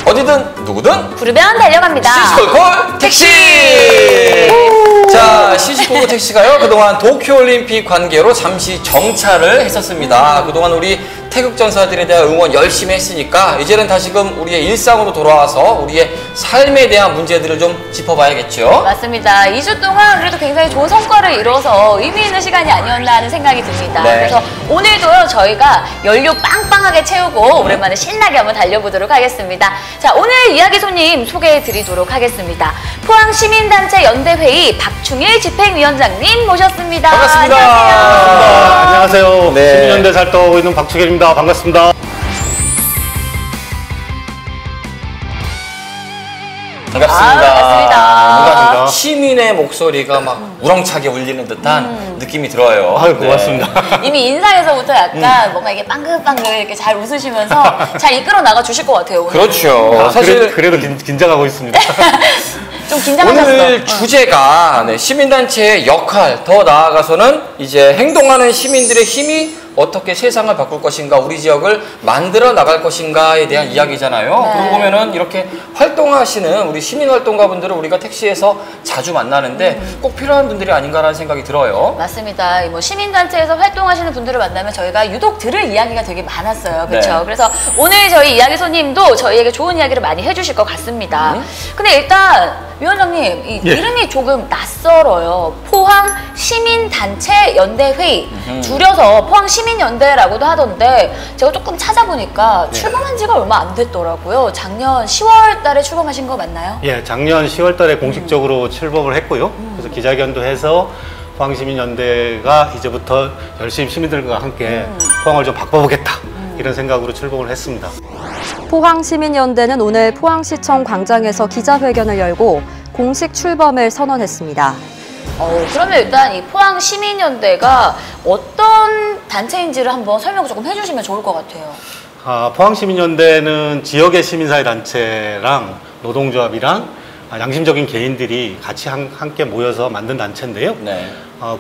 어디든 누구든 부르면 달려갑니다. 시시콜콜 택시! 자, 시시콜콜 택시가요, 그동안 도쿄올림픽 관계로 잠시 정차를 했었습니다. 그동안 우리 태극전사들에 대한 응원 열심히 했으니까 이제는 다시금 우리의 일상으로 돌아와서 우리의 삶에 대한 문제들을 좀 짚어봐야겠죠. 맞습니다. 2주 동안 그래도 굉장히 좋은 성과를 이뤄서 의미 있는 시간이 아니었나 하는 생각이 듭니다. 네. 그래서 오늘도요, 저희가 연료 빵빵하게 채우고 오랜만에 신나게 한번 달려보도록 하겠습니다. 자, 오늘 이야기 손님 소개해 드리도록 하겠습니다. 포항시민단체 연대회의 박충일 집행위원장님 모셨습니다. 반갑습니다. 안녕하세요. 안녕하세요. 네. 시민연대 살도하고 있는 박충일입니다. 반갑습니다. 반갑습니다. 반갑습니다. 뭔가 시민의 목소리가 막 우렁차게 울리는 듯한 느낌이 들어요. 아유, 고맙습니다. 이미 인상에서부터 약간 뭔가 이게 빵긋빵긋 이렇게 잘 웃으시면서 잘 이끌어 나가 주실 것 같아요. 오늘. 그렇죠. 아, 사실 그래도 긴장하고 있습니다. 좀 긴장하셨어. 오늘 주제가 시민단체의 역할, 더 나아가서는 이제 행동하는 시민들의 힘이 어떻게 세상을 바꿀 것인가, 우리 지역을 만들어 나갈 것인가에 대한 이야기잖아요. 네. 그러고 보면은 이렇게 활동하시는 우리 시민활동가분들을 우리가 택시에서 자주 만나는데 꼭 필요한 분들이 아닌가라는 생각이 들어요. 맞습니다. 뭐 시민단체에서 활동하시는 분들을 만나면 저희가 유독 들을 이야기가 되게 많았어요. 그렇죠? 네. 그래서 오늘 저희 이야기 손님도 저희에게 좋은 이야기를 많이 해주실 것 같습니다. 근데 일단 위원장님, 예. 이름이 조금 낯설어요. 포항 시민단체 연대회의, 줄여서 포항 시민연대라고도 하던데 제가 조금 찾아보니까 출범한 지가 얼마 안 됐더라고요. 작년 10월 달에 출범하신 거 맞나요? 예, 작년 10월 달에 공식적으로 출범을 했고요. 그래서 기자회견도 해서 포항시민연대가 이제부터 열심히 시민들과 함께 포항을 좀 바꿔보겠다. 이런 생각으로 출범을 했습니다. 포항시민연대는 오늘 포항시청 광장에서 기자회견을 열고 공식 출범을 선언했습니다. 그러면 일단 이 포항 시민연대가 어떤 단체인지를 한번 설명을 조금 해주시면 좋을 것 같아요. 포항시민연대는 지역의 시민사회 단체랑 노동조합이랑 양심적인 개인들이 같이 함께 모여서 만든 단체인데요. 네.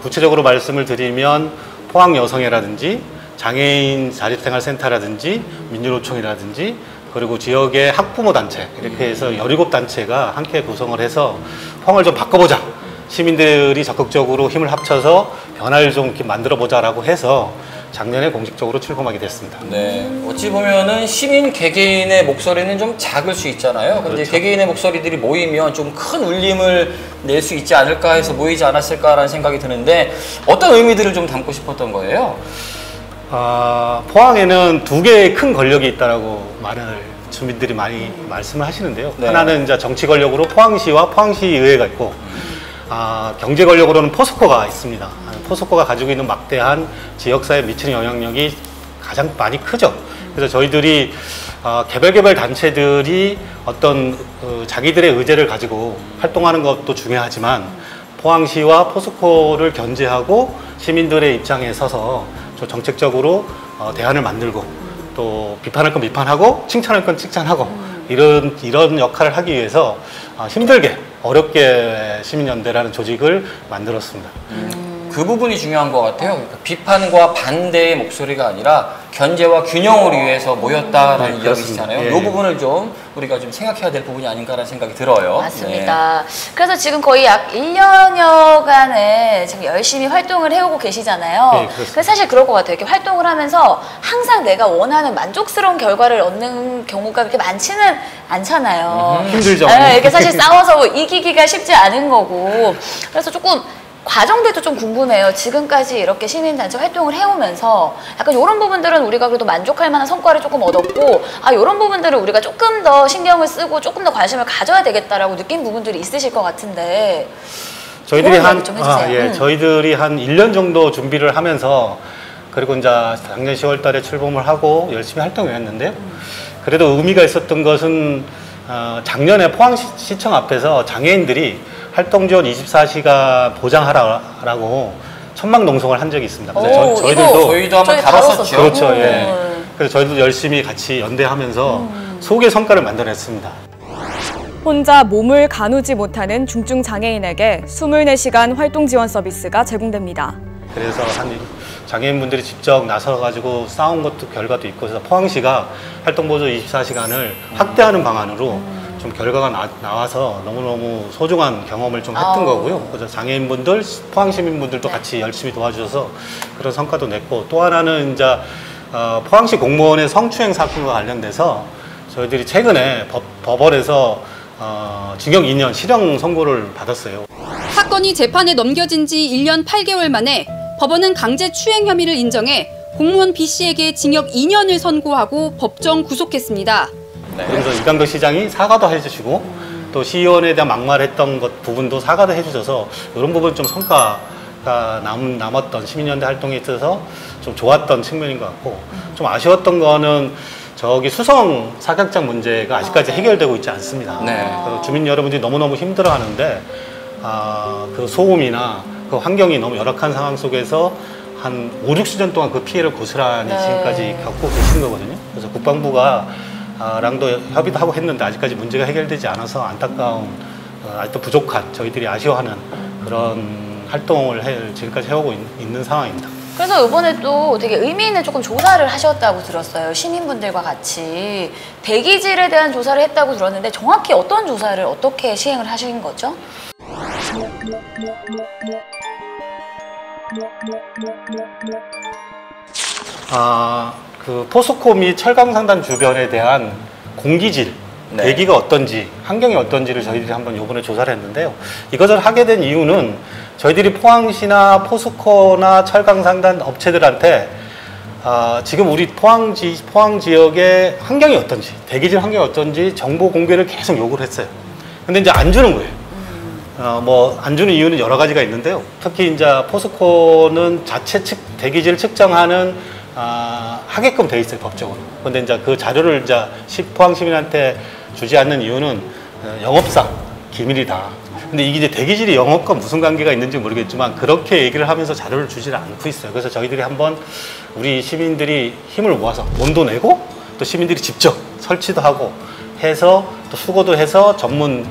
구체적으로 말씀을 드리면 포항여성회라든지 장애인 자립생활센터라든지 민주노총이라든지 그리고 지역의 학부모 단체 이렇게 해서 17단체가 함께 구성을 해서 포항을 좀 바꿔보자. 시민들이 적극적으로 힘을 합쳐서 변화를 좀 이렇게 만들어보자라고 해서 작년에 공식적으로 출범하게 됐습니다. 네. 어찌 보면은 시민 개개인의 목소리는 좀 작을 수 있잖아요. 근데 그렇죠. 개개인의 목소리들이 모이면 좀 큰 울림을 낼 수 있지 않을까 해서 모이지 않았을까라는 생각이 드는데 어떤 의미들을 좀 담고 싶었던 거예요? 포항에는 두 개의 큰 권력이 있다라고 주민들이 많이 말씀을 하시는데요. 네. 하나는 이제 정치 권력으로 포항시와 포항시의회가 있고, 경제 권력으로는 포스코가 있습니다. 포스코가 가지고 있는 막대한 지역사회에 미치는 영향력이 가장 많이 크죠. 그래서 저희들이 개별 단체들이 어떤 자기들의 의제를 가지고 활동하는 것도 중요하지만 포항시와 포스코를 견제하고 시민들의 입장에 서서 정책적으로 대안을 만들고 또 비판할 건 비판하고 칭찬할 건 칭찬하고 이런 역할을 하기 위해서 힘들게 어렵게 시민연대라는 조직을 만들었습니다. 그 부분이 중요한 것 같아요. 그러니까 비판과 반대의 목소리가 아니라 견제와 균형을 위해서 모였다라는 이야기시잖아요. 예. 이 부분을 좀 우리가 좀 생각해야 될 부분이 아닌가라는 생각이 들어요. 맞습니다. 그래서 지금 거의 약 1년여간에 지금 열심히 활동을 해오고 계시잖아요. 네, 그렇습니다. 그래서 사실 그럴 것 같아요. 이렇게 활동을 하면서 항상 내가 원하는 만족스러운 결과를 얻는 경우가 그렇게 많지는 않잖아요. 힘들죠. 네, 이렇게 사실 싸워서 이기기가 쉽지 않은 거고. 그래서 조금 과정들도 좀 궁금해요. 지금까지 이렇게 시민단체 활동을 해오면서 약간 이런 부분들은 우리가 그래도 만족할 만한 성과를 조금 얻었고, 이런 부분들을 우리가 조금 더 신경을 쓰고 조금 더 관심을 가져야 되겠다라고 느낀 부분들이 있으실 것 같은데 저희들이 저희들이 한 1년 정도 준비를 하면서 그리고 이제 작년 10월 달에 출범을 하고 열심히 활동을 했는데요. 그래도 의미가 있었던 것은 작년에 포항시청 앞에서 장애인들이 활동지원 24시간 보장하라고 천막 농성을 한 적이 있습니다. 오, 그래서 저희들도 저희도 한번 저희 다뤘었죠. 그렇죠. 예. 네. 그래서 저희도 열심히 같이 연대하면서 소개 성과를 만들어냈습니다. 혼자 몸을 가누지 못하는 중증 장애인에게 24시간 활동 지원 서비스가 제공됩니다. 그래서 장애인분들이 직접 나서가지고 싸운 것도 결과도 있고, 그래서 포항시가 활동보조 24시간을 확대하는 방안으로 좀 결과가 나와서 너무너무 소중한 경험을 좀 했던 거고요. 그래서 장애인분들, 포항시민분들도 같이 열심히 도와주셔서 그런 성과도 냈고, 또 하나는 이제 포항시 공무원의 성추행 사건과 관련돼서 저희들이 최근에 법원에서 징역 2년 실형 선고를 받았어요. 사건이 재판에 넘겨진 지 1년 8개월 만에 법원은 강제 추행 혐의를 인정해 공무원 B씨에게 징역 2년을 선고하고 법정 구속했습니다. 네. 그래서 이강덕 시장이 사과도 해주시고 또 시의원에 대한 막말했던 부분도 사과도 해주셔서 이런 부분 좀 성과가 남았던 시민연대 활동에 있어서 좀 좋았던 측면인 것 같고, 좀 아쉬웠던 거는 저기 수성 사격장 문제가 아직까지 해결되고 있지 않습니다. 네. 그래서 주민 여러분들이 너무너무 힘들어하는데 그 소음이나 그 환경이 너무 열악한 상황 속에서 한 5, 6시간 동안 그 피해를 고스란히 지금까지 겪고 계신 거거든요. 그래서 국방부가 랑도 협의도 하고 했는데 아직까지 문제가 해결되지 않아서 안타까운, 아직도 부족한, 저희들이 아쉬워하는 그런 활동을 지금까지 해오고 있는 상황입니다. 그래서 이번에 또 되게 의미 있는 조금 조사를 하셨다고 들었어요. 시민분들과 같이 대기질에 대한 조사를 했다고 들었는데 정확히 어떤 조사를 어떻게 시행을 하신 거죠? 그 포스코 및 철강상단 주변에 대한 공기질, 네. 대기가 어떤지, 환경이 어떤지를 저희들이 한번 요번에 조사를 했는데요. 이것을 하게 된 이유는 저희들이 포항시나 포스코나 철강상단 업체들한테 지금 우리 포항 지역의 환경이 어떤지, 대기질 환경이 어떤지 정보 공개를 계속 요구를 했어요. 근데 이제 안 주는 거예요. 안 주는 이유는 여러 가지가 있는데요. 특히 이제 포스코는 자체 대기질 측정하는 하게끔 돼 있어요, 법적으로. 근데 이제 그 자료를 이제 포항 시민한테 주지 않는 이유는 영업상 기밀이다. 근데 이게 이제 대기질이 영업과 무슨 관계가 있는지 모르겠지만 그렇게 얘기를 하면서 자료를 주지를 않고 있어요. 그래서 저희들이 한번 우리 시민들이 힘을 모아서 돈도 내고 또 시민들이 직접 설치도 하고 해서 또 수고도 해서 전문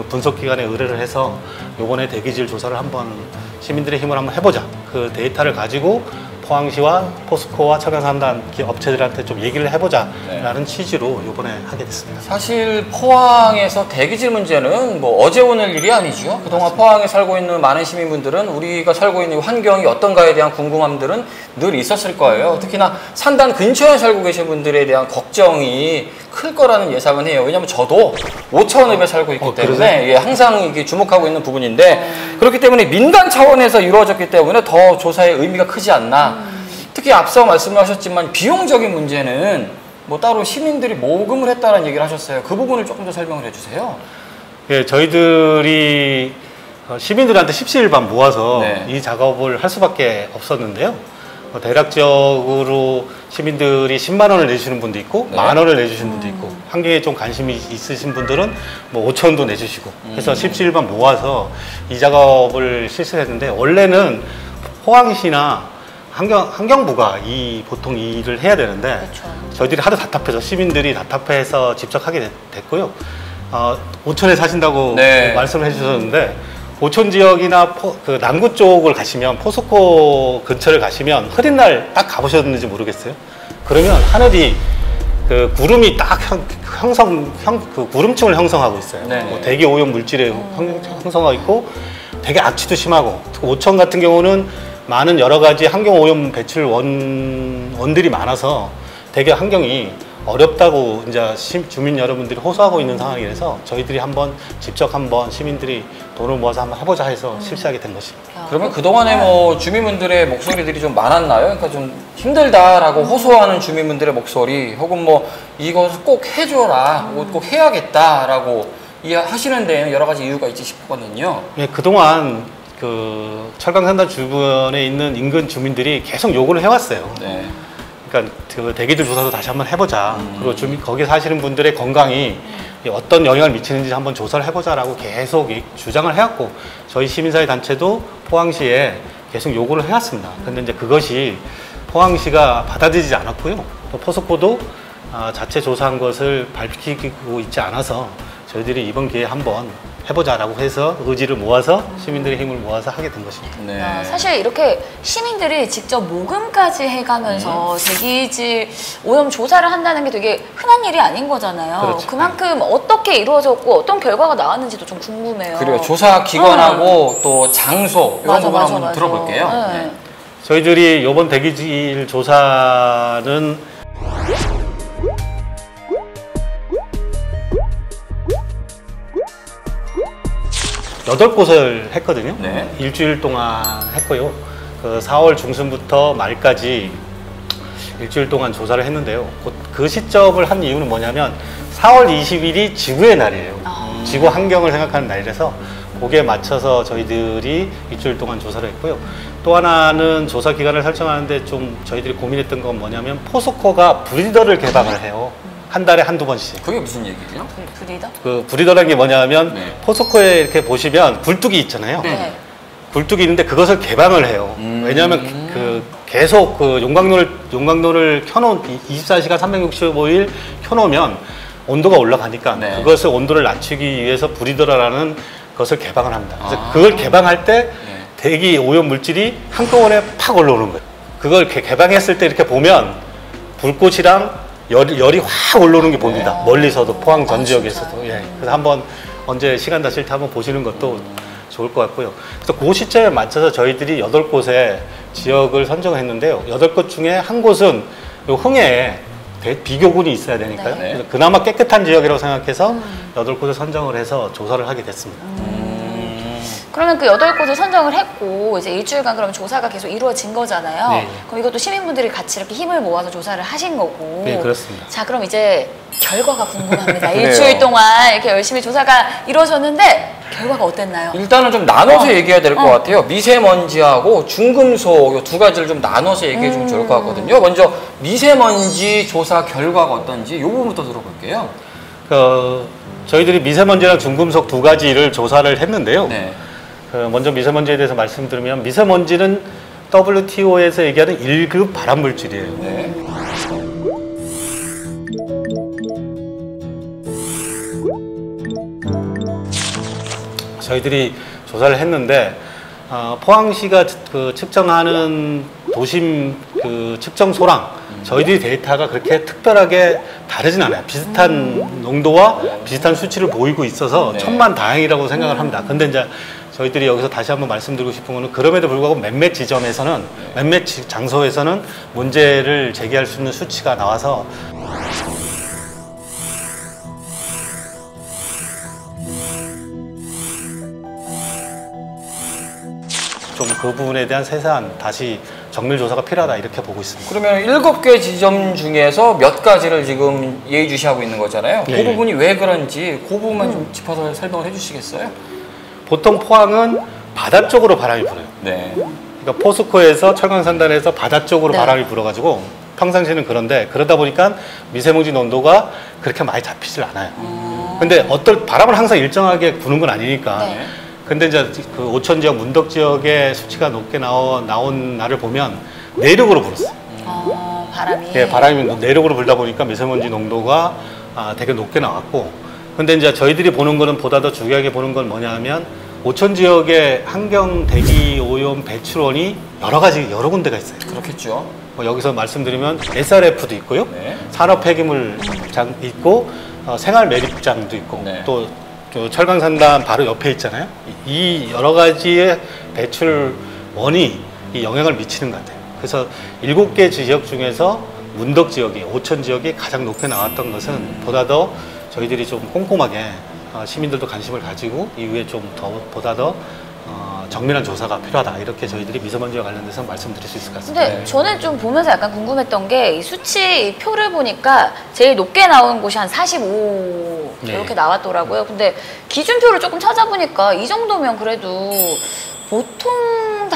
분석기관에 의뢰를 해서 요번에 대기질 조사를 한번 시민들의 힘을 한번 해보자. 그 데이터를 가지고 포항시와 포스코와 철강상단 업체들한테 좀 얘기를 해보자 라는 취지로 요번에 하게 됐습니다. 사실 포항에서 대기질 문제는 뭐 어제 오늘 일이 아니죠. 그동안 포항에 살고 있는 많은 시민분들은 우리가 살고 있는 환경이 어떤가에 대한 궁금함들은 늘 있었을 거예요. 특히나 산단 근처에 살고 계신 분들에 대한 걱정이 클 거라는 예상은 해요. 왜냐하면 저도 오천읍에 살고 있기 때문에 예, 항상 이게 주목하고 있는 부분인데 그렇기 때문에 민간 차원에서 이루어졌기 때문에 더 조사의 의미가 크지 않나. 특히 앞서 말씀하셨지만 비용적인 문제는 뭐 따로 시민들이 모금을 했다는 얘기를 하셨어요. 그 부분을 조금 더 설명을 해주세요. 예, 저희들이 시민들한테 십시일반 모아서 네. 이 작업을 할 수밖에 없었는데요. 대략적으로 시민들이 10만 원을 내주시는 분도 있고 네. 만 원을 내주시는 분도 있고 환경에 좀 관심이 있으신 분들은 뭐 5천 원도 내주시고 해서 십시일반 모아서 이 작업을 실시했는데 원래는 포항시나 환경부가 보통 이 일을 해야 되는데 저희들이 하도 답답해서 시민들이 답답해서 직접 하게 됐고요. 오천에 사신다고 네. 말씀을 해주셨는데 오천 지역이나 그 남구 쪽을 가시면 포스코 근처를 가시면 흐린 날 딱 가보셨는지 모르겠어요. 그러면 하늘이 그 구름이 딱 그 구름층을 형성하고 있어요. 네. 뭐 대기 오염 물질에 형성하고 있고 되게 악취도 심하고 오천 같은 경우는 많은 여러 가지 환경 오염 배출 원들이 많아서 되게 환경이 어렵다고 이제 주민 여러분들이 호소하고 있는 상황이라서 저희들이 직접 시민들이 돈을 모아서 한번 해보자 해서 실시하게 된 것입니다. 그러면 그동안에 뭐 주민분들의 목소리들이 좀 많았나요? 그러니까 좀 힘들다라고 호소하는 주민분들의 목소리 혹은 뭐 이것을 꼭 해줘라, 꼭 해야겠다라고 하시는 데에는 여러 가지 이유가 있지 싶거든요. 예, 그동안 그 철강산단 주변에 있는 인근 주민들이 계속 요구를 해왔어요. 네. 그러니까 그 대기질 조사도 다시 한번 해보자. 그리고 거기 사시는 분들의 건강이 어떤 영향을 미치는지 한번 조사를 해보자라고 계속 주장을 해왔고 저희 시민사회 단체도 포항시에 계속 요구를 해왔습니다. 근데 이제 그것이 포항시가 받아들이지 않았고요. 또 포스코도 자체 조사한 것을 밝히고 있지 않아서 저희들이 이번 기회에 한번 해보자라고 해서 의지를 모아서 시민들의 힘을 모아서 하게 된 것입니다. 네. 사실 이렇게 시민들이 직접 모금까지 해가면서 대기질 오염 조사를 한다는 게 되게 흔한 일이 아닌 거잖아요. 그렇죠. 그만큼 어떻게 이루어졌고 어떤 결과가 나왔는지도 좀 궁금해요. 그리고 조사 기관하고 또 장소 이런 부분 한번 들어볼게요. 네. 네. 저희들이 이번 대기질 조사는 여덟 곳을 했거든요. 네. 일주일 동안 했고요. 그 4월 중순부터 말까지 일주일 동안 조사를 했는데요. 그 시점을 한 이유는 뭐냐면 4월 20일이 지구의 날이에요. 지구 환경을 생각하는 날이라서 거기에 맞춰서 저희들이 일주일 동안 조사를 했고요. 또 하나는 조사 기간을 설정하는데 좀 저희들이 고민했던 건 뭐냐면 포스코가 브리더를 개방을 해요. 한 달에 한두 번씩. 그게 무슨 얘기예요? 브리더? 그 브리더라는 게 뭐냐면 네. 포스코에 이렇게 보시면 굴뚝이 있잖아요. 네. 굴뚝이 있는데 그것을 개방을 해요. 왜냐하면 그 계속 그 용광로를 켜놓은 24시간 365일 켜놓으면 온도가 올라가니까 네. 그것을 온도를 낮추기 위해서 브리더라는 것을 개방을 합니다. 그래서 그걸 개방할 때 대기 오염 물질이 한꺼번에 팍 올라오는 거예요. 그걸 이렇게 개방했을 때 이렇게 보면 불꽃이랑 열이 확 올라오는 게 보입니다. 멀리서도 포항 전 지역에서도. 예. 그래서 한번 언제 시간 나실 때 한번 보시는 것도 좋을 것 같고요. 그래서 그 시점에 맞춰서 저희들이 8곳의 지역을 선정했는데요. 8곳 중에 한 곳은 요 흥해에 비교군이 있어야 되니까요. 네. 그래서 그나마 깨끗한 지역이라고 생각해서 8곳을 선정을 해서 조사를 하게 됐습니다. 그러면 그 8곳을 선정을 했고 이제 일주일간 그러면 조사가 계속 이루어진 거잖아요. 네. 그럼 이것도 시민분들이 같이 이렇게 힘을 모아서 조사를 하신 거고. 네, 그렇습니다. 자, 그럼 이제 결과가 궁금합니다. 그래요. 일주일 동안 이렇게 열심히 조사가 이루어졌는데 결과가 어땠나요? 일단은 좀 나눠서 얘기해야 될 것 같아요. 미세먼지하고 중금속 이 두 가지를 좀 나눠서 얘기해 주면 좋을 것 같거든요. 먼저 미세먼지 조사 결과가 어떤지 이 부분부터 들어볼게요. 저희들이 미세먼지랑 중금속 두 가지를 조사를 했는데요. 네. 먼저 미세먼지에 대해서 말씀드리면 미세먼지는 WTO에서 얘기하는 1급 발암물질이에요. 네. 저희들이 조사를 했는데 포항시가 그 측정하는 도심 그 측정소랑 저희들이 데이터가 그렇게 특별하게 다르진 않아요. 비슷한 농도와 비슷한 수치를 보이고 있어서 네. 천만다행이라고 생각을 합니다. 근데 이제 저희들이 여기서 다시 한번 말씀드리고 싶은 거는 그럼에도 불구하고 몇몇 지점에서는 몇몇 장소에서는 문제를 제기할 수 있는 수치가 나와서 좀 그 부분에 대한 세세한 다시 정밀 조사가 필요하다 이렇게 보고 있습니다. 그러면 7개 지점 중에서 몇 가지를 지금 예의주시하고 있는 거잖아요. 네. 그 부분이 왜 그런지 그 부분만 좀 짚어서 설명을 해주시겠어요? 보통 포항은 바다 쪽으로 바람이 불어요. 네. 그러니까 포스코에서 철강산단에서 바다 쪽으로 네. 바람이 불어가지고 평상시에는 그런데 그러다 보니까 미세먼지 농도가 그렇게 많이 잡히질 않아요. 근데 어떨 바람을 항상 일정하게 부는 건 아니니까. 네. 근데 이제 그 오천 지역, 문덕 지역의 수치가 높게 나온 날을 보면 내륙으로 불었어요. 바람이. 예, 바람이 내륙으로 불다 보니까 미세먼지 농도가 되게 높게 나왔고. 근데 이제 저희들이 보는 거는 보다 더 중요하게 보는 건 뭐냐면 오천 지역의 환경 대기 오염 배출원이 여러 군데가 있어요. 그렇겠죠. 여기서 말씀드리면 SRF도 있고요. 네. 산업 폐기물장 있고 생활 매립장도 있고 네. 또 철강산단 바로 옆에 있잖아요. 이 여러 가지의 배출원이 이 영향을 미치는 것 같아요. 그래서 7개 지역 중에서 문덕 지역이 오천 지역이 가장 높게 나왔던 것은 보다 더 저희들이 좀 꼼꼼하게 시민들도 관심을 가지고 이후에 좀 보다 더 정밀한 조사가 필요하다 이렇게 저희들이 미세먼지와 관련돼서 말씀드릴 수 있을 것 같습니다. 근데 저는 좀 보면서 약간 궁금했던 게 이 수치 이 표를 보니까 제일 높게 나온 곳이 한 45 네. 이렇게 나왔더라고요. 근데 기준표를 조금 찾아보니까 이 정도면 그래도 보통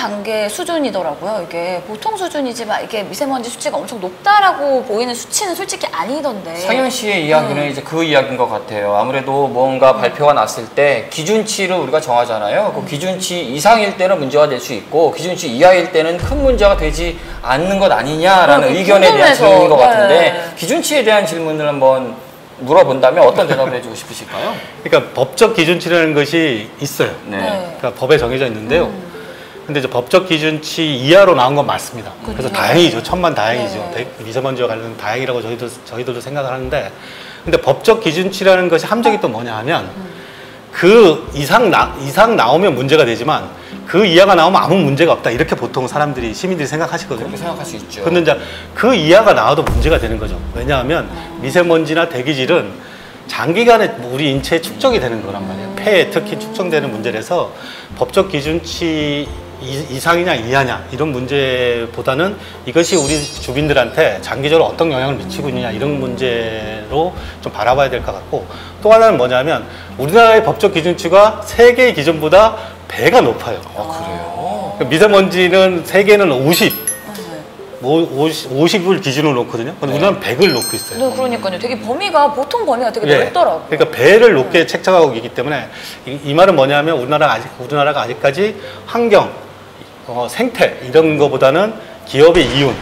단계 수준이더라고요. 이게 보통 수준이지만 이게 미세먼지 수치가 엄청 높다라고 보이는 수치는 솔직히 아니던데. 상현 씨의 이야기는 이제 그 이야기인 것 같아요. 아무래도 뭔가 발표가 났을 때 기준치를 우리가 정하잖아요. 그 기준치 이상일 때는 문제가 될 수 있고 기준치 이하일 때는 큰 문제가 되지 않는 것 아니냐라는 의견에 대한 질문인 것 같은데 기준치에 대한 질문을 한번 물어본다면 어떤 대답을 해주고 싶으실까요? 그러니까 법적 기준치라는 것이 있어요. 네. 그러니까 법에 정해져 있는데요. 근데 이제 법적 기준치 이하로 나온 건 맞습니다. 그래서 다행이죠. 천만 다행이죠. 미세먼지와 관련된 다행이라고 저희들도 생각을 하는데, 근데 법적 기준치라는 것이 함정이 또 뭐냐 하면 그 이상 나오면 문제가 되지만 그 이하가 나오면 아무 문제가 없다. 이렇게 보통 시민들이 생각하시거든요. 그렇게 생각할 수 있죠. 근데 이제 그 이하가 나와도 문제가 되는 거죠. 왜냐하면 미세먼지나 대기질은 장기간에 우리 인체에 축적이 되는 거란 말이에요. 폐에 특히 축적되는 문제라서 법적 기준치 이상이냐 이하냐 이런 문제보다는 이것이 우리 주민들한테 장기적으로 어떤 영향을 미치고 있느냐 이런 문제로 좀 바라봐야 될 것 같고, 또 하나는 뭐냐면 우리나라의 법적 기준치가 세계의 기준보다 배가 높아요. 그래요? 미세먼지는 세계는 50을 기준으로 놓거든요. 근데 우리나라는 100을 놓고 있어요. 네, 그러니까요. 되게 범위가 보통 범위가 되게 예. 넓더라고요. 그러니까 배를 높게 책정하고 있기 때문에 이 말은 뭐냐면 우리나라가 아직까지 환경, 생태 이런 거보다는 기업의 이윤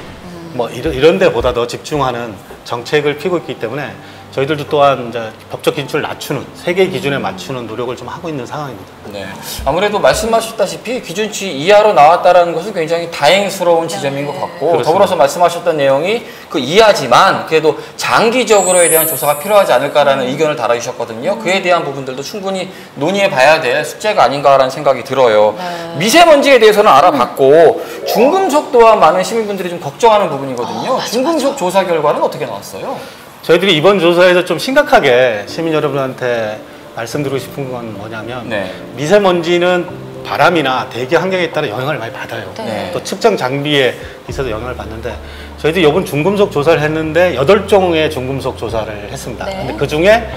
뭐 이런 데보다 더 집중하는 정책을 피고 있기 때문에 저희들도 또한 이제 법적 기준을 낮추는 세계 기준에 맞추는 노력을 좀 하고 있는 상황입니다. 네. 아무래도 말씀하셨다시피 기준치 이하로 나왔다는 것은 굉장히 다행스러운 지점인 것 같고, 그렇습니다. 더불어서 말씀하셨던 내용이 그 이하지만 그래도 장기적으로에 대한 조사가 필요하지 않을까라는 의견을 달아주셨거든요. 그에 대한 부분들도 충분히 논의해 봐야 될 숙제가 아닌가라는 생각이 들어요. 미세먼지에 대해서는 알아봤고 중금속 또한 많은 시민분들이 좀 걱정하는 부분이거든요. 중금속 조사 결과는 어떻게 나왔어요? 저희들이 이번 조사에서 좀 심각하게 시민 여러분한테 말씀드리고 싶은 건 뭐냐면 미세먼지는 바람이나 대기 환경에 따라 영향을 많이 받아요. 또 측정 장비에 있어서 영향을 받는데 저희들이 이번 중금속 조사를 했는데 8종의 중금속 조사를 했습니다. 근데 그 중에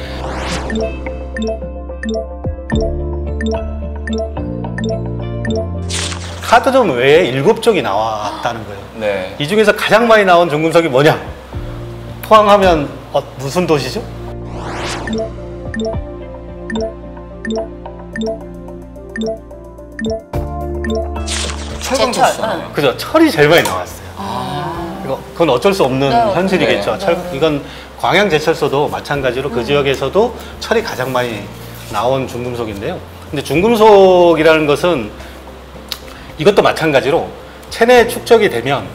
카드뮴 외에 7종이 나왔다는 거예요. 이 중에서 가장 많이 나온 중금속이 뭐냐? 포항하면 무슨 도시죠? 철강도시잖아요. 그죠? 철이 제일 많이 나왔어요. 그건 어쩔 수 없는 현실이겠죠. 이건 광양제철소도 마찬가지로 그 지역에서도 철이 가장 많이 나온 중금속인데요. 근데 중금속이라는 것은 이것도 마찬가지로 체내에 축적이 되면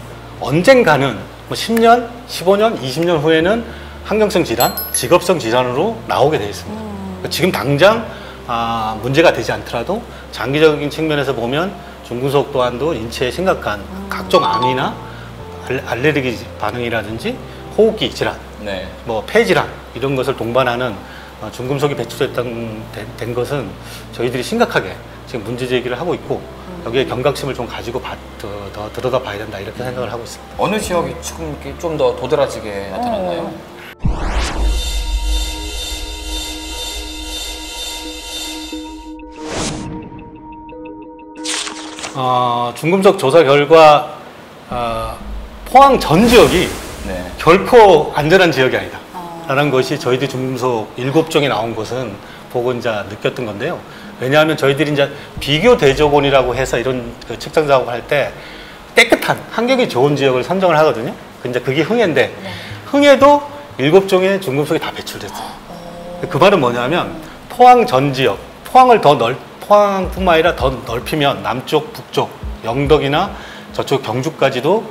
언젠가는 뭐 10년, 15년, 20년 후에는 환경성 질환, 직업성 질환으로 나오게 되어 있습니다. 지금 당장 문제가 되지 않더라도 장기적인 측면에서 보면 중금속 또한도 인체에 심각한 각종 암이나 알레르기 반응이라든지 호흡기 질환, 뭐 폐질환 이런 것을 동반하는 중금속이 배출된 것은 저희들이 심각하게 지금 문제 제기를 하고 있고 여기에 경각심을 좀 가지고 더 들여다 봐야 된다 이렇게 생각을 하고 있습니다. 어느 지역이 지금 좀 더 도드라지게 나타났나요? 중금속 조사 결과 포항 전 지역이 결코 안전한 지역이 아니다 라는 것이 저희들이 중금속 7종이 나온 것은 보고 이제 느꼈던 건데요. 왜냐하면 저희들이 이제 비교 대조본이라고 해서 이런 그 측정 작업을 할 때 깨끗한 환경이 좋은 지역을 선정을 하거든요. 근데 그게 흥해인데 흥해도 7종의 중금속이 다 배출됐어요. 그 말은 뭐냐면 포항 전 지역, 포항뿐만 아니라 더 넓히면 남쪽, 북쪽, 영덕이나 저쪽 경주까지도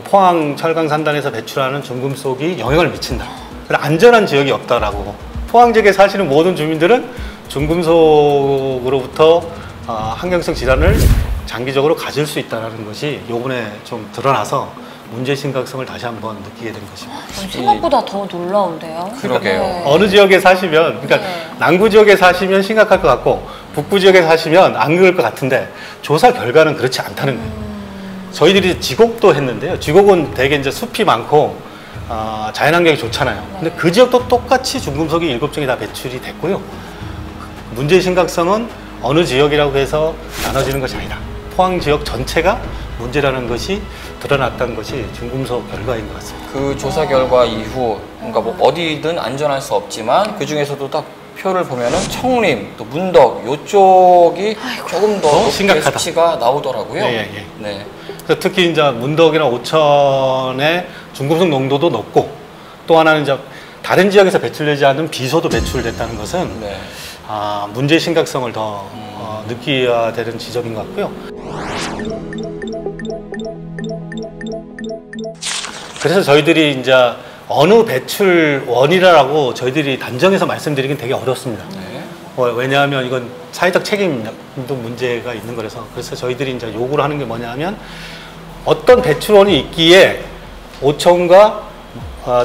포항 철강 산단에서 배출하는 중금속이 영향을 미친다. 안전한 지역이 없다라고. 포항 지역에 사시는 모든 주민들은 중금속으로부터 환경성 질환을 장기적으로 가질 수 있다는 것이 요번에 좀 드러나서 문제의 심각성을 다시 한번 느끼게 된 것입니다. 생각보다 더 놀라운데요. 그러게요. 어느 지역에 사시면, 그러니까 남구 지역에 사시면 심각할 것 같고 북부 지역에 사시면 안 그럴 것 같은데 조사 결과는 그렇지 않다는 거예요. 저희들이 지곡도 했는데요. 지곡은 되게 이제 숲이 많고 자연환경이 좋잖아요. 근데 그 지역도 똑같이 중금속이 7종이 다 배출이 됐고요. 문제의 심각성은 어느 지역이라고 해서 나눠지는 것이 아니다. 포항 지역 전체가 문제라는 것이 드러났다는 것이 중금속 결과인 것 같습니다. 그 조사 결과 이후 그러니까 뭐 어디든 안전할 수 없지만 그 중에서도 딱 표를 보면은 청림 또 문덕 요쪽이 조금 더 높게 심각하다. 수치가 나오더라고요. 예. 네. 그래서 특히 이제 문덕이나 오천의 중금속 농도도 높고 또 하나는 이제 다른 지역에서 배출되지 않은 비소도 배출됐다는 것은 네. 문제의 심각성을 더 느껴야 되는 지적인 것 같고요. 그래서 저희들이 이제 어느 배출원이라고 저희들이 단정해서 말씀드리긴 되게 어렵습니다. 네. 왜냐하면 이건 사회적 책임도 문제가 있는 거라서. 그래서 저희들이 이제 요구를 하는 게 뭐냐면 어떤 배출원이 있기에 오천과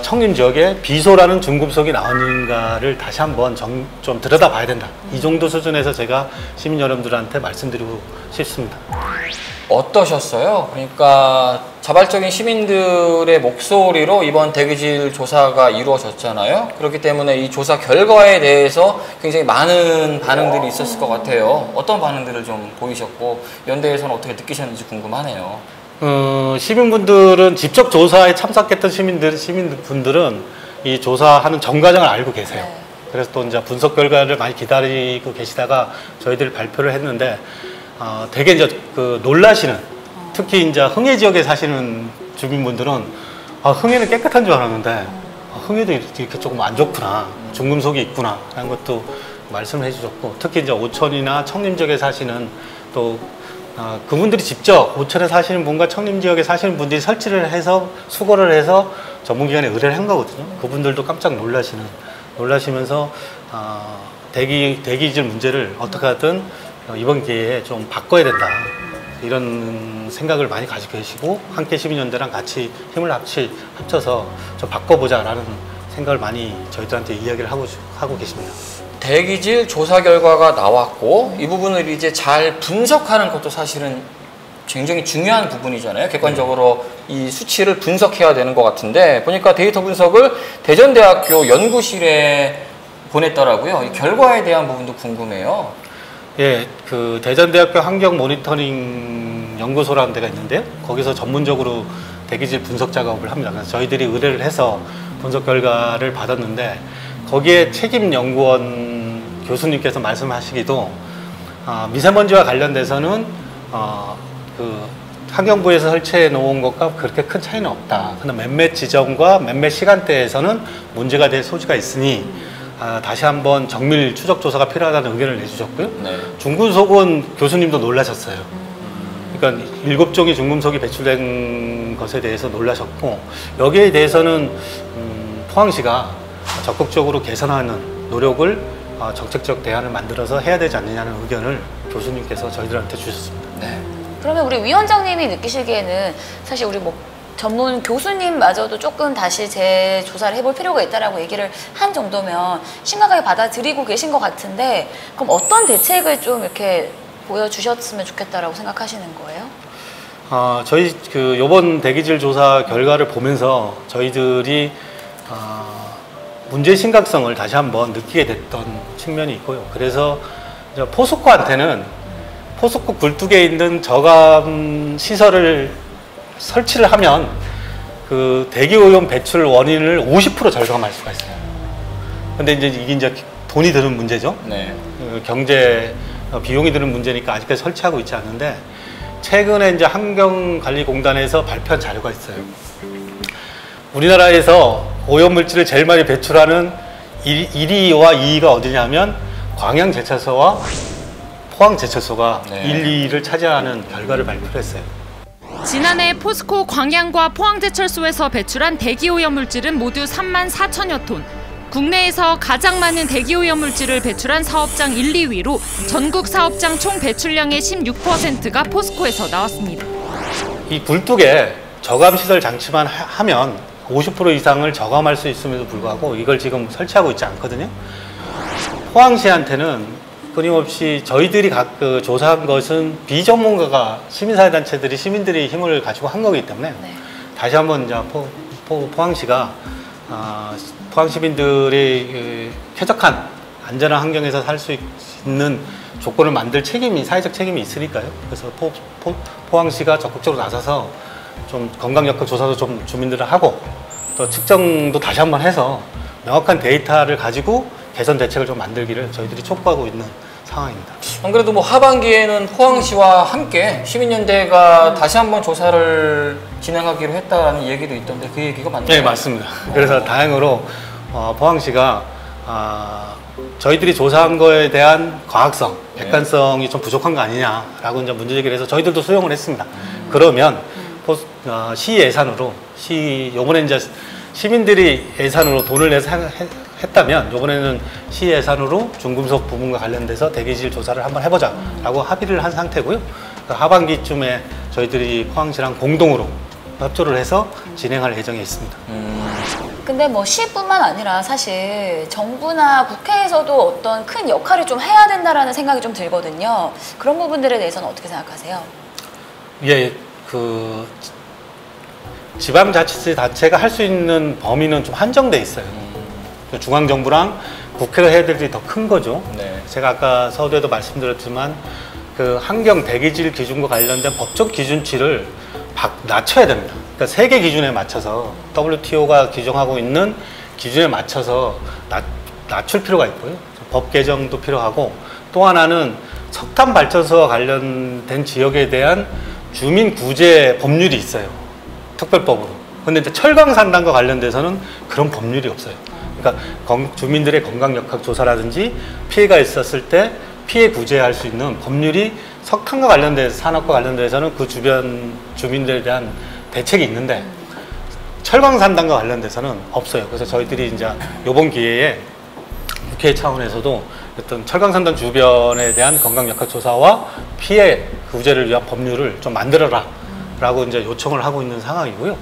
청림 지역에 비소라는 중금속이 나오는가를 다시 한번 좀 들여다봐야 된다. 이 정도 수준에서 제가 시민 여러분들한테 말씀드리고 싶습니다. 어떠셨어요? 그러니까 자발적인 시민들의 목소리로 이번 대기질 조사가 이루어졌잖아요. 그렇기 때문에 이 조사 결과에 대해서 굉장히 많은 반응들이 있었을 것 같아요. 어떤 반응들을 좀 보이셨고 연대에서는 어떻게 느끼셨는지 궁금하네요. 시민분들은 직접 조사에 참석했던 시민분들은 이 조사하는 전 과정을 알고 계세요. 그래서 또 이제 분석 결과를 많이 기다리고 계시다가 저희들이 발표를 했는데 되게 이제 놀라시는, 특히 이제 흥해 지역에 사시는 주민분들은 흥해는 깨끗한 줄 알았는데 흥해도 이렇게 조금 안 좋구나, 중금속이 있구나 라는 것도 말씀을 해주셨고, 특히 이제 오천이나 청림 지역에 사시는 또 그분들이 직접 오천에 사시는 분과 청림 지역에 사시는 분들이 설치를 해서 수거를 해서 전문기관에 의뢰를 한 거거든요. 그분들도 깜짝 놀라시면서 대기질 문제를 어떻게 하든 이번 기회에 좀 바꿔야 된다, 이런 생각을 많이 가지고 계시고 함께 시민연대랑 같이 힘을 합쳐서 좀 바꿔보자라는 생각을 많이 저희들한테 이야기를 하고 계십니다. 대기질 조사 결과가 나왔고 이 부분을 이제 잘 분석하는 것도 사실은 굉장히 중요한 부분이잖아요. 객관적으로 이 수치를 분석해야 되는 것 같은데 보니까 데이터 분석을 대전대학교 연구실에 보냈더라고요. 이 결과에 대한 부분도 궁금해요. 예, 그 대전대학교 환경 모니터링 연구소라는 데가 있는데요. 거기서 전문적으로 대기질 분석 작업을 합니다. 그래서 저희들이 의뢰를 해서 분석 결과를 받았는데 거기에 책임 연구원 교수님께서 말씀하시기도 미세먼지와 관련돼서는 그 환경부에서 설치해 놓은 것과 그렇게 큰 차이는 없다. 그런데 몇몇 지점과 몇몇 시간대에서는 문제가 될 소지가 있으니 다시 한번 정밀 추적 조사가 필요하다는 의견을 내주셨고요. 네. 중금속은 교수님도 놀라셨어요. 그러니까 7종의 중금속이 배출된 것에 대해서 놀라셨고, 여기에 대해서는 포항시가 적극적으로 개선하는 노력을 정책적 대안을 만들어서 해야 되지 않느냐는 의견을 교수님께서 저희들한테 주셨습니다. 네. 그러면 우리 위원장님이 느끼시기에는 사실 우리 뭐 전문 교수님마저도 조금 다시 재조사를 해볼 필요가 있다라고 얘기를 한 정도면 심각하게 받아들이고 계신 것 같은데, 그럼 어떤 대책을 좀 이렇게 보여주셨으면 좋겠다라고 생각하시는 거예요? 저희 요번 대기질 조사 결과를 보면서 저희들이 문제의 심각성을 다시 한번 느끼게 됐던 측면이 있고요. 그래서 포스코한테는 포스코 굴뚝에 있는 저감 시설을 설치를 하면 그 대기오염 배출 원인을 50% 절감할 수가 있어요. 근데 이게 이제 돈이 드는 문제죠. 네. 경제 비용이 드는 문제니까 아직까지 설치하고 있지 않는데, 최근에 이제 환경관리공단에서 발표한 자료가 있어요. 우리나라에서 오염물질을 제일 많이 배출하는 1위와 2위가 어디냐면 광양제철소와 포항제철소가 네. 1, 2위를 차지하는 결과를 발표를 했어요. 지난해 포스코 광양과 포항제철소에서 배출한 대기오염물질은 모두 3만 4천여 톤. 국내에서 가장 많은 대기오염물질을 배출한 사업장 1, 2위로 전국 사업장 총 배출량의 16%가 포스코에서 나왔습니다. 이 굴뚝에 저감시설 장치만 하면 50% 이상을 저감할 수 있음에도 불구하고 이걸 지금 설치하고 있지 않거든요. 포항시한테는 끊임없이 저희들이 조사한 것은 비전문가가 시민사회단체들이 시민들이 힘을 가지고 한 거기 때문에 다시 한번 이제 포항시가 포항 시민들이 쾌적한 안전한 환경에서 살 수 있는 조건을 만들 책임이, 사회적 책임이 있으니까요. 그래서 포항시가 적극적으로 나서서 좀 건강 여건 조사도 좀 주민들을 하고 또 측정도 다시 한번 해서 명확한 데이터를 가지고 개선 대책을 좀 만들기를 저희들이 촉구하고 있는 상황입니다. 안 그래도 뭐 하반기에는 포항시와 함께 시민연대가 다시 한번 조사를 진행하기로 했다라는 얘기도 있던데 그 얘기가 맞나요? 네, 맞습니다. 그래서 다행으로 포항시가 저희들이 조사한 거에 대한 과학성, 객관성이 좀 부족한 거 아니냐라고 이제 문제제기를 해서 저희들도 수용을 했습니다. 그러면 시 예산으로 요번에 이제 시민들이 예산으로 돈을 내서 했다면 이번에는 시 예산으로 중금속 부분과 관련돼서 대기질 조사를 한번 해보자라고 합의를 한 상태고요. 하반기쯤에 저희들이 포항시랑 공동으로 협조를 해서 진행할 예정에 있습니다. 근데 뭐 시뿐만 아니라 사실 정부나 국회에서도 어떤 큰 역할을 좀 해야 된다라는 생각이 좀 들거든요. 그런 부분들에 대해서는 어떻게 생각하세요? 예, 지방자치체 자체가 할 수 있는 범위는 좀 한정돼 있어요. 중앙정부랑 국회가 해야 될 일이 더 큰 거죠. 네. 제가 아까 서두에도 말씀드렸지만 그 환경 대기질 기준과 관련된 법적 기준치를 낮춰야 됩니다. 그러니까 세계 기준에 맞춰서 WTO가 규정하고 있는 기준에 맞춰서 낮출 필요가 있고요. 법 개정도 필요하고 또 하나는 석탄 발전소와 관련된 지역에 대한 주민 구제 법률이 있어요. 특별법으로. 근데 이제 철강 산단과 관련돼서는 그런 법률이 없어요. 그러니까 주민들의 건강 역학 조사라든지 피해가 있었을 때 피해 구제할 수 있는 법률이 석탄과 관련돼서 산업과 관련돼서는 그 주변 주민들에 대한 대책이 있는데 철강 산단과 관련돼서는 없어요. 그래서 저희들이 이제 이번 기회에 국회 차원에서도 어떤 철강 산단 주변에 대한 건강 역학 조사와 피해 구제를 위한 법률을 좀 만들어라라고 이제 요청을 하고 있는 상황이고요.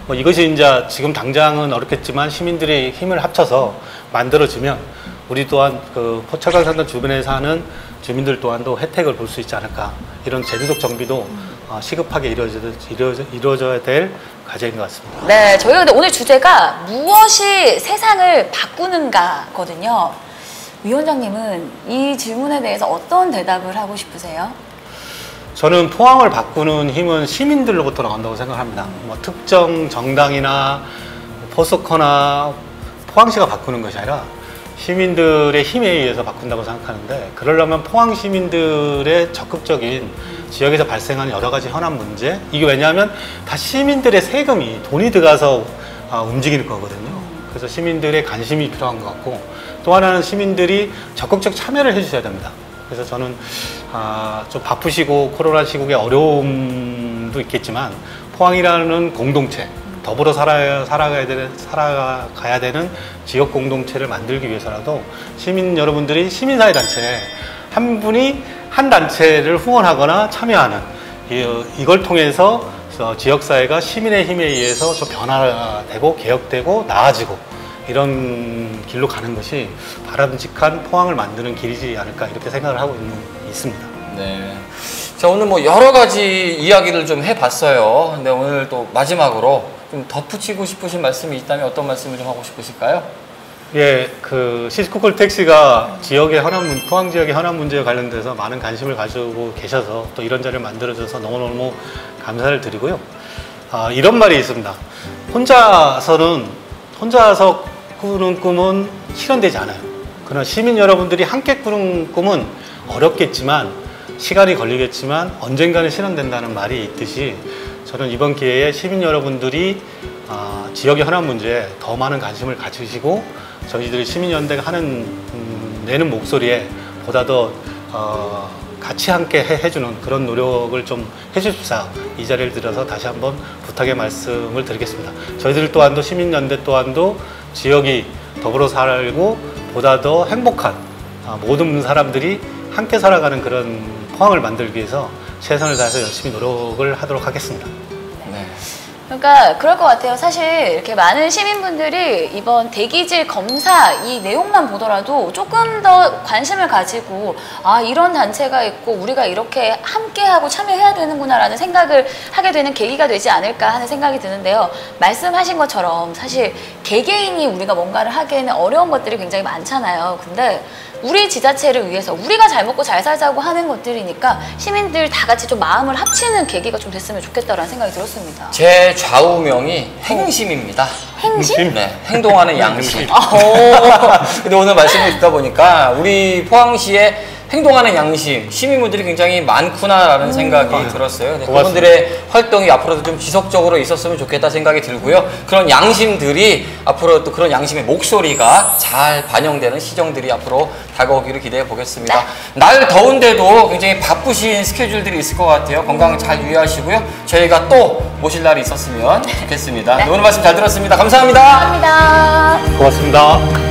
뭐 이것이 이제 지금 당장은 어렵겠지만 시민들이 힘을 합쳐서 만들어지면 우리 또한 그 철강 산단 주변에 사는 주민들 또한도 혜택을 볼 수 있지 않을까. 이런 제도적 정비도 시급하게 이루어져야 될 과제인 것 같습니다. 네, 저희가 근데 오늘 주제가 무엇이 세상을 바꾸는가거든요. 위원장님은 이 질문에 대해서 어떤 대답을 하고 싶으세요? 저는 포항을 바꾸는 힘은 시민들로부터 나온다고 생각합니다. 뭐 특정 정당이나 포스코나 포항시가 바꾸는 것이 아니라 시민들의 힘에 의해서 바꾼다고 생각하는데, 그러려면 포항 시민들의 적극적인 지역에서 발생하는 여러 가지 현안 문제, 이게 왜냐하면 다 시민들의 세금이 돈이 들어가서 움직이는 거거든요. 그래서 시민들의 관심이 필요한 것 같고, 또 하나는 시민들이 적극적 참여를 해주셔야 됩니다. 그래서 저는 좀 바쁘시고 코로나 시국에 어려움도 있겠지만 포항이라는 공동체, 더불어 살아가야 되는 지역 공동체를 만들기 위해서라도 시민 여러분들이 시민사회단체 한 분이 한 단체를 후원하거나 참여하는 이걸 통해서 지역사회가 시민의 힘에 의해서 좀 변화되고 개혁되고 나아지고 이런 길로 가는 것이 바람직한 포항을 만드는 길이지 않을까, 이렇게 생각을 하고 있습니다. 네. 자, 오늘 뭐 여러 가지 이야기를 좀 해봤어요. 근데 오늘 또 마지막으로 좀 덧붙이고 싶으신 말씀이 있다면 어떤 말씀을 좀 하고 싶으실까요? 예, 시스코콜 택시가 포항 지역의 현안 문제에 관련돼서 많은 관심을 가지고 계셔서 또 이런 자리를 만들어줘서 너무너무 감사를 드리고요. 이런 말이 있습니다. 혼자서 꾸는 꿈은 실현되지 않아요. 그러나 시민 여러분들이 함께 꾸는 꿈은 어렵겠지만, 시간이 걸리겠지만 언젠가는 실현된다는 말이 있듯이, 저는 이번 기회에 시민 여러분들이 지역의 현안 문제에 더 많은 관심을 가지시고 저희들이 시민연대가 내는 목소리에 보다 더 같이 함께 해주는 그런 노력을 좀 해주십사, 이 자리를 들어서 다시 한번 부탁의 말씀을 드리겠습니다. 저희들 또한도 시민연대 또한도 지역이 더불어 살고 보다 더 행복한 모든 사람들이 함께 살아가는 그런 포항을 만들기 위해서 최선을 다해서 열심히 노력을 하도록 하겠습니다. 네. 그러니까 그럴 것 같아요. 사실 이렇게 많은 시민분들이 이번 대기질 검사 이 내용만 보더라도 조금 더 관심을 가지고 이런 단체가 있고 우리가 이렇게 함께하고 참여해야 되는구나라는 생각을 하게 되는 계기가 되지 않을까 하는 생각이 드는데요. 말씀하신 것처럼 사실 개개인이 우리가 뭔가를 하기에는 어려운 것들이 굉장히 많잖아요. 근데 우리 지자체를 위해서 우리가 잘 먹고 잘 살자고 하는 것들이니까 시민들 다 같이 좀 마음을 합치는 계기가 좀 됐으면 좋겠다라는 생각이 들었습니다. 제 좌우명이 행심입니다. 행심? 네, 행동하는 양심. 근데 오늘 말씀을 듣다 보니까 우리 포항시에 행동하는 양심, 시민분들이 굉장히 많구나라는 생각이 들었어요. 네, 그분들의 활동이 앞으로도 좀 지속적으로 있었으면 좋겠다 생각이 들고요. 그런 양심들이 앞으로 또 그런 양심의 목소리가 잘 반영되는 시정들이 앞으로 다가오기를 기대해 보겠습니다. 날 더운데도 굉장히 바쁘신 스케줄들이 있을 것 같아요. 건강 잘 유의하시고요. 저희가 또 모실 날이 있었으면 좋겠습니다. 네, 오늘 말씀 잘 들었습니다. 감사합니다. 감사합니다. 고맙습니다.